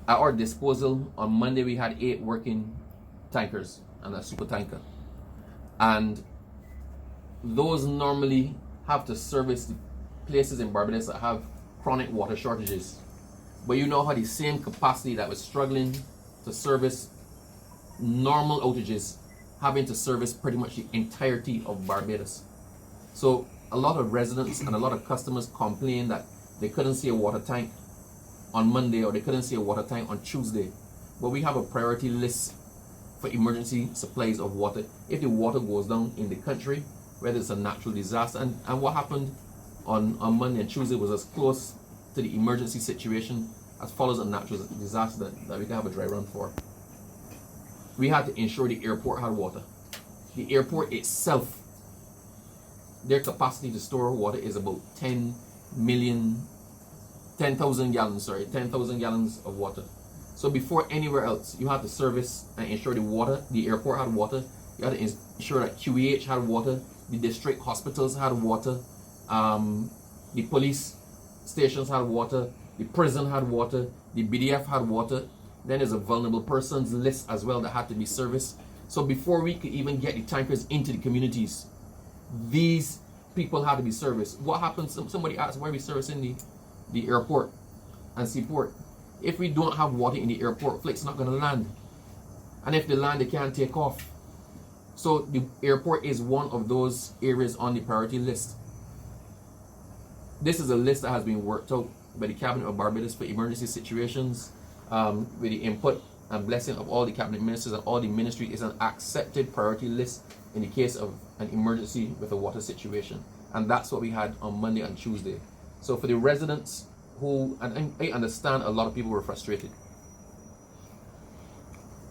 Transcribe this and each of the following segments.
At our disposal, on Monday we had 8 working tankers and a super tanker. And those normally have to service the places in Barbados that have chronic water shortages. But you know how the same capacity that was struggling to service normal outages, having to service pretty much the entirety of Barbados. So a lot of residents and a lot of customers complained that they couldn't see a water tank on Monday or they couldn't see a water tank on Tuesday. But we have a priority list for emergency supplies of water if the water goes down in the country, whether it's a natural disaster. And what happened on Monday and Tuesday was as close to the emergency situation as follows a natural disaster that we can have a dry run for. We had to ensure the airport had water. The airport itself, their capacity to store water is about 10,000 gallons of water. So before anywhere else, you had to service and ensure the airport had water. You had to ensure that QEH had water, the district hospitals had water, the police stations had water, the prison had water, the BDF had water. Then there's a vulnerable persons list as well that had to be serviced. So before we could even get the tankers into the communities, these people had to be serviced. What happens? Somebody asked, why are we servicing the airport and seaport? If we don't have water in the airport, flight's not going to land. And if they land, they can't take off. So the airport is one of those areas on the priority list. This is a list that has been worked out by the Cabinet of Barbados for emergency situations, with the input and blessing of all the cabinet ministers and all the ministry. Is an accepted priority list in the case of an emergency with a water situation. And that's what we had on Monday and Tuesday. So for the residents who, and I understand a lot of people were frustrated,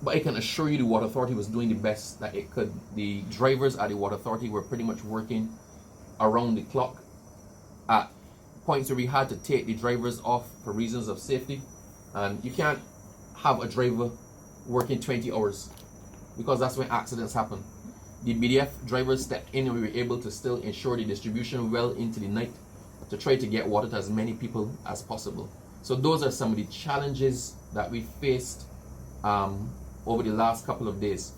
but I can assure you the Water Authority was doing the best that it could. The drivers at the Water Authority were pretty much working around the clock. At points where we had to take the drivers off for reasons of safety. And you can't have a driver working 20 hours because that's when accidents happen. The BDF drivers stepped in and we were able to still ensure the distribution well into the night to try to get water to as many people as possible. So those are some of the challenges that we faced over the last couple of days.